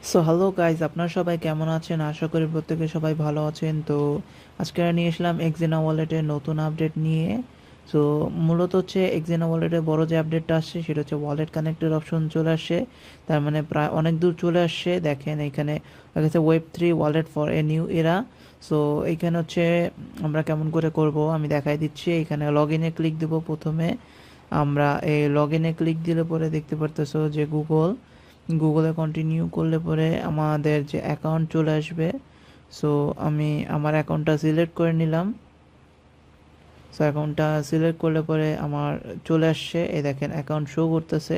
So hello guys, আপনারা সবাই কেমন আছেন? আশা করি প্রত্যেকে সবাই ভালো আছেন। তো আজকে নিয়ে এসলাম এক্সিনা ওয়ালেটের নতুন আপডেট নিয়ে। সো মূলত হচ্ছে এক্সিনা ওয়ালেটের বড় যে আপডেটটা আসছে সেটা হচ্ছে ওয়ালেট কানেক্টের অপশন চলে আসছে। তার মানে প্রায় অনেক দূর চলে আসছে। দেখেন এখানে লেখা আছে Web3 wallet for a new এরা। সো এইখানে হচ্ছে আমরা কেমন করে করব আমি দেখাই দিচ্ছি। এখানে লগ ইনে ক্লিক দেবো প্রথমে। আমরা এই লগ ইনে ক্লিক দিলে পরে দেখতে পারতেছো যে গুগলে কন্টিনিউ করলে পরে আমাদের যে অ্যাকাউন্ট চলে আসবে। সো আমি আমার অ্যাকাউন্টটা সিলেক্ট করে নিলাম। সো অ্যাকাউন্টটা সিলেক্ট করলে পরে আমার চলে আসছে, এই দেখেন অ্যাকাউন্ট শো করতেছে।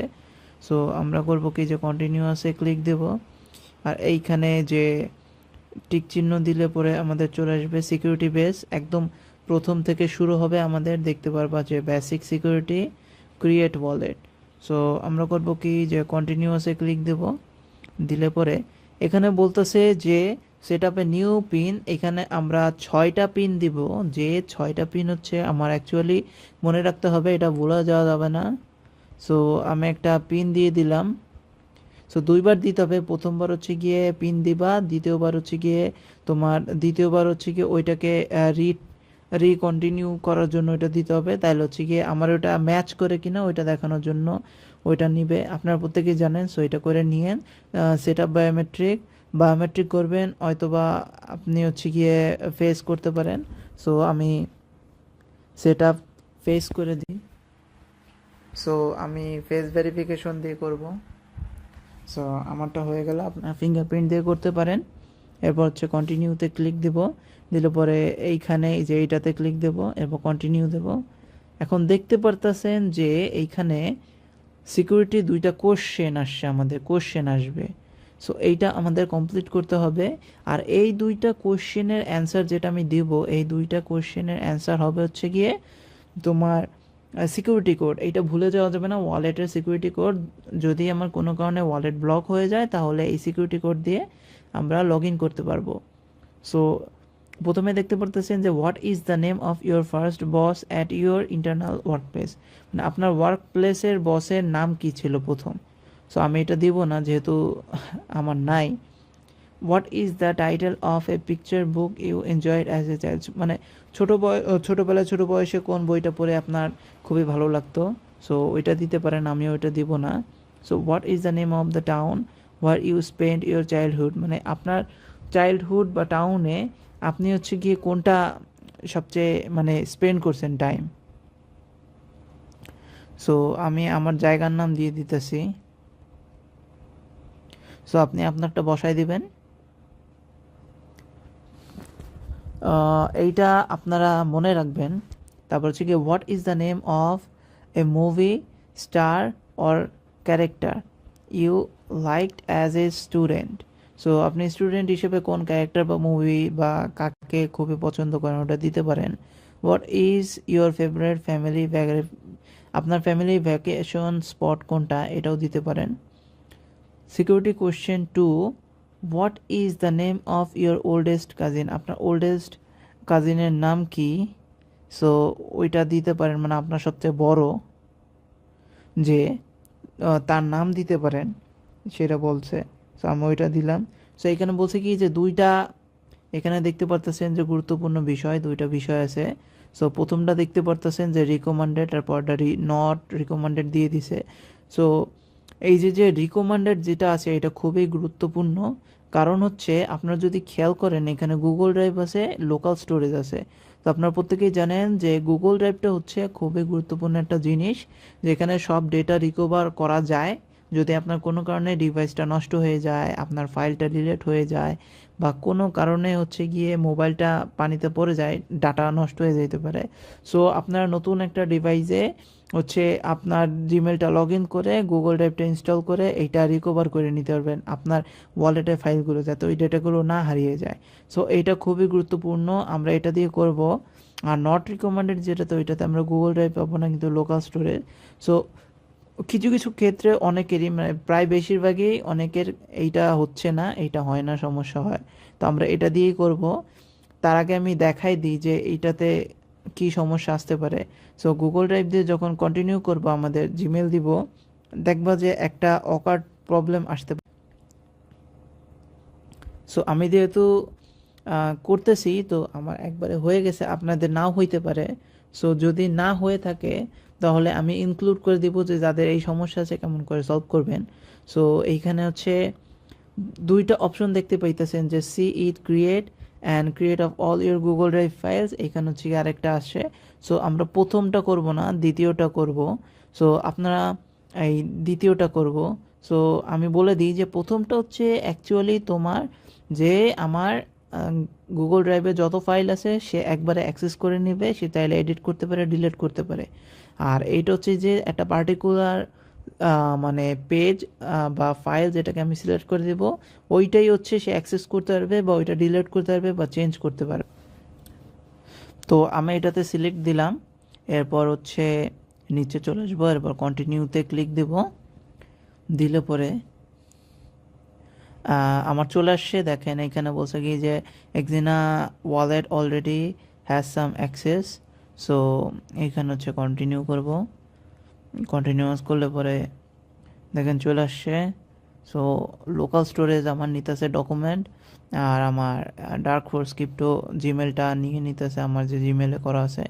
সো আমরা করব কি, যে কন্টিনিউয়াসে ক্লিক দেব। আর এইখানে যে টিক চিহ্ন দিলে পরে আমাদের চলে আসবে সিকিউরিটি বেস। একদম প্রথম থেকে শুরু হবে আমাদের, দেখতে পারবা যে basic security create wallet. So আমরা করব কি, যে কন্টিনিউয়াসে ক্লিক দেব। দিলে পরে এখানে বলতেছে যে set up a new pin. এখানে আমরা 6টা পিন দিব। যে 6টা পিন হচ্ছে আমার অ্যাকচুয়ালি মনে রাখতে হবে, এটা ভুলে যাওয়া যাবে না। সো আমি একটা পিন দিয়ে দিলাম। সো দুইবার দিতে হবে। প্রথমবার হচ্ছে গিয়ে পিন দিবা, দ্বিতীয়বার হচ্ছে গিয়ে দ্বিতীয়বার হচ্ছে গিয়ে ওইটাকে কন্টিনিউ করার জন্য ওইটা দিতে হবে। তাহলে হচ্ছে গিয়ে আমার ওটা ম্যাচ করে কিনা ওইটা দেখানোর জন্য ওইটা নিবে। আপনারা প্রত্যেকেই জানেন। সো এটা করে নিয়েন। সেট আপ বায়োমেট্রিক করবেন, হয়তোবা আপনি হচ্ছে গিয়ে ফেস করতে পারেন। সো আমি সেট আপ ফেস করে দিই। সো আমি ফেস ভেরিফিকেশন দিয়ে করব। সো আমারটা হয়ে গেল। আপনার ফিঙ্গারপ্রিন্ট দিয়ে করতে পারেন। এরপর হচ্ছে কন্টিনিউতে ক্লিক দেব। দিলে পরে এইখানে এই যে এইটাতে ক্লিক দেব, এরপর কন্টিনিউ দেব। এখন দেখতে পারতেছেন যে এইখানে সিকিউরিটি 2টা কোশ্চেন আসছে, আমাদের কোশ্চেন আসবে। সো এইটা আমাদের কমপ্লিট করতে হবে। আর এই 2টা কোশ্চেনের অ্যান্সার যেটা আমি দিব, এই 2টা কোশ্চেনের অ্যান্সার হবে হচ্ছে গিয়ে তোমার সিকিউরিটি কোড। এইটা ভুলে যাওয়া যাবে না, ওয়ালেটের সিকিউরিটি কোড। যদি আমার কোনো কারণে ওয়ালেট ব্লক হয়ে যায় তাহলে এই সিকিউরিটি কোড দিয়ে আমরা লগ ইন করতে পারবো। সো প্রথমে দেখতে পারতেছেন যে what is the name of your first boss at your internal work place. মানে আপনার ওয়ার্ক প্লেসের বসের নাম কি ছিল প্রথম। সো আমি এটা দিব না যেহেতু আমার নাই। What is the title of a picture book you enjoyed as a child. মানে ছোটোবেলায় ছোটো বয়সে কোন বইটা পড়ে আপনার খুবই ভালো লাগতো। সো ওইটা দিতে পারেন, আমিও ওইটা দিব না। So what is the name of the town where you spend your childhood. মানে আপনার চাইল্ডহুড বা টাউনে আপনি হচ্ছে গিয়ে কোনটা সবচেয়ে মানে স্পেন্ড করছেন টাইম। সো আমি আমার জায়গার নাম দিয়ে দিতেছি। সো আপনি আপনারটা বসায় দিবেন। এইটা আপনারা মনে রাখবেন। তারপর হচ্ছে কি, what is the name of a movie star or character you liked as a student. So আপনি স্টুডেন্ট হিসেবে কোন ক্যারেক্টার বা মুভি বা কাকে খুবই পছন্দ করেন ওটা দিতে পারেন। হোয়াট ইজ ইউর ফেভারিট আপনার ফ্যামিলি ভ্যাকেশন স্পট কোনটা, এটাও দিতে পারেন। Security question 2, what is the name of your oldest cousin. আপনার ওল্ডেস্ট কাজিনের নাম কি। সো ওইটা দিতে পারেন, মানে আপনার সবচেয়ে বড় যে তার নাম দিতে পারেন, সেটা বলছে। সো আমি ওইটা দিলাম। সো এখানে বলছে কি, যে দুইটা এখানে দেখতে পারতেছেন যে গুরুত্বপূর্ণ বিষয়, 2টা বিষয় আছে। সো প্রথমটা দেখতে পারতেছেন যে রিকমান্ডেড, তারপরটা নট রিকমান্ডেড দিয়ে দিছে। সো এই যে রিকমান্ডেড যেটা আছে এটা খুবই গুরুত্বপূর্ণ। কারণ হচ্ছে আপনারা যদি খেয়াল করেন এখানে গুগল ড্রাইভ আছে, লোকাল স্টোরেজ আছে। তো আপনারা প্রত্যেকেই জানেন যে গুগল ড্রাইভটা হচ্ছে খুবই গুরুত্বপূর্ণ একটা জিনিস, যেখানে সব ডেটা রিকভার করা যায়। যদি আপনার কোনো কারণে ডিভাইসটা নষ্ট হয়ে যায়, আপনার ফাইলটা ডিলিট হয়ে যায়, বা কোনো কারণে হচ্ছে গিয়ে মোবাইলটা পানিতে পড়ে যায়, ডাটা নষ্ট হয়ে যেতে পারে। সো আপনার নতুন একটা ডিভাইসে হচ্ছে আপনার জিমেলটা লগ ইন করে গুগল ড্রাইভটা ইনস্টল করে এইটা রিকভার করে নিতে পারবেন আপনার ওয়ালেটের ফাইলগুলো, যাতে ওই ডেটাগুলো না হারিয়ে যায়। সো এইটা খুবই গুরুত্বপূর্ণ, আমরা এটা দিয়ে করব। আর নট রিকমেন্ডেড যেটা, তো ওইটাতে আমরা গুগল ড্রাইভ পাবো না, কিন্তু লোকাল স্টোরেজ। সো কিছু কিছু ক্ষেত্রে অনেকেরই, মানে প্রায় বেশিরভাগই অনেকের এইটা হচ্ছে না, এইটা হয় না, সমস্যা হয়। তো আমরা এটা দিয়েই করব। তার আগে আমি দেখাই দিই যে এইটাতে কি সমস্যা আসতে পারে। সো গুগল ড্রাইভ দিয়ে যখন কন্টিনিউ করব আমাদের জিমেল দিব, দেখবা যে একটা অকার্ড প্রবলেম আসতে পারে। সো আমি যেহেতু করতেছি, তো আমার একবারে হয়ে গেছে, আপনাদের নাও হইতে পারে। সো যদি না হয়ে থাকে তাহলে আমি ইনক্লুড করে দিব যে যাদের এই সমস্যা আছে কেমন করে সলভ করবেন। সো এইখানে হচ্ছে দুইটা অপশন দেখতে পাইতেছেন যে see it create and create of all your Google Drive files, এখানে হচ্ছে আরেকটা আসে। সো আমরা প্রথমটা করব না, দ্বিতীয়টা করব। সো আপনারা এই দ্বিতীয়টা করব। সো আমি বলে দিই যে প্রথমটা হচ্ছে অ্যাকচুয়ালি তোমার যে আমার গুগল ড্রাইভে যত ফাইল আছে সে একবারে অ্যাক্সেস করে নেবে, সে চাইলে এডিট করতে পারে, ডিলিট করতে পারে। আর এইটা হচ্ছে যে একটা পার্টিকুলার মানে পেজ বা ফাইল যেটাকে আমি সিলেক্ট করে দেব, ওইটাই হচ্ছে সে অ্যাক্সেস করতে পারবে বা ওইটা ডিলিট করতে পারবে বা চেঞ্জ করতে পারবে। তো আমি এটাতে সিলেক্ট দিলাম, এরপর হচ্ছে নিচে চলে আসবো, এরপর কন্টিনিউতে ক্লিক দেব। দিলে পরে আমার চলে আসছে, দেখেন এখানে বলছে কি যে এক্সিনা wallet already has some access. So এখানে হচ্ছে কন্টিনিউ করব। কন্টিনিউয়াস করলে পরে দেখেন চলে আসছে। সো লোকাল স্টোরেজ আমার নিতেছে ডকুমেন্ট, আর আমার ডার্ক ফোর্স ক্রিপ্টো জিমেলটা নিয়ে নিতেছে আমার যে জিমেলে করা আছে।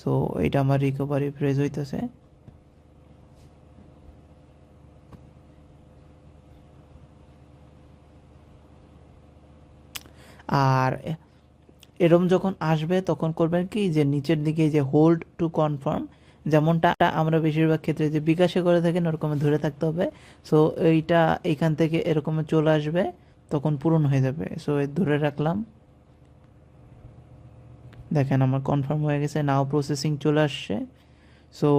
সো এটা আমার রিকভারি ফ্রেজ হইতেছে। আর এরম যখন আসবে তখন করবেন কি যে নিচের দিকে যে হোল্ড টু কনফার্ম, যেমনটা আমরা বেশিরভাগ ক্ষেত্রে যে বিকাশে করে থাকেন ওরকম ধরে থাকতে হবে। সো এইটা এইখান থেকে এরকম চলে আসবে, তখন পূরণ হয়ে যাবে। সো ধরে রাখলাম, দেখেন আমার কনফার্ম হয়ে গেছে, নাও প্রসেসিং চলে আসছে। সো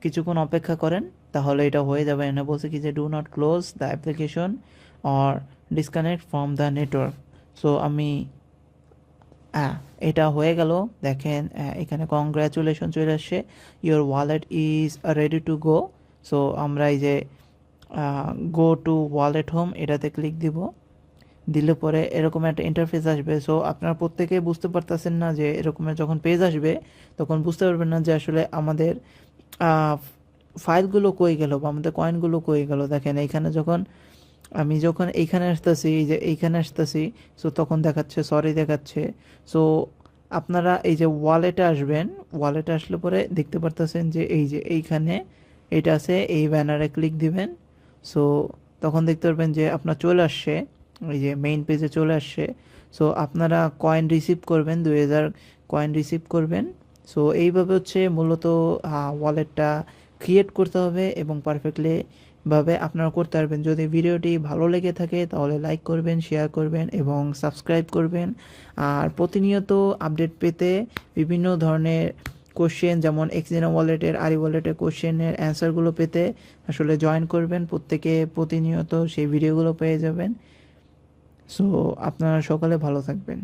কিছুক্ষণ অপেক্ষা করেন, তাহলে এটা হয়ে যাবে। এনে বলছে কি যে do not close the application or disconnect from the network. So আমি এটা হয়ে গেল। দেখেন এখানে কংগ্রাচুলেশন চলে আসছে, your wallet is ready to go. So আমরা এই যে গো টু ওয়ালেট হোম এটাতে ক্লিক দিব। দিলে পরে এরকম একটা ইন্টারফেস আসবে। সো আপনারা প্রত্যেকেই বুঝতে পারতেছেন না যে এরকমের যখন পেজ আসবে তখন বুঝতে পারবেন না যে আসলে আমাদের ফাইলগুলো কই গেল বা আমাদের কয়েনগুলো কই গেল। দেখেন এইখানে যখন এইখানে আসতেছি, এই যে এইখানে আসতেছি, সো তখন দেখাচ্ছে সরি দেখাচ্ছে। সো আপনারা এই যে ওয়ালেটে আসবেন, ওয়ালেটে আসলে পরে দেখতে পারতেছেন যে এই যে এইখানে এটা আছে, এই ব্যানারে ক্লিক দিবেন। সো তখন দেখতে পারবেন যে আপনার চলে আসছে, এই যে মেইন পেজে চলে আসছে। সো আপনারা কয়েন রিসিভ করবেন, 2000 কয়েন রিসিভ করবেন। সো এইভাবে হচ্ছে মূলত ওয়ালেটটা ক্রিয়েট করতে হবে এবং পারফেক্টলি ভাবে আপনারা করতে পারবেন। যদি ভিডিওটি ভালো লেগে থাকে তাহলে লাইক করবেন, শেয়ার করবেন এবং সাবস্ক্রাইব করবেন। আর প্রতিনিয়ত আপডেট পেতে বিভিন্ন ধরনের কোশ্চেন, যেমন এক্সিনা ওয়ালেটের, আরি ওয়ালেটের কোশ্চেনের অ্যান্সারগুলো পেতে আসলে জয়েন করবেন। প্রত্যেকে প্রতিনিয়ত সেই ভিডিওগুলো পেয়ে যাবেন। সো আপনারা সকলে ভালো থাকবেন।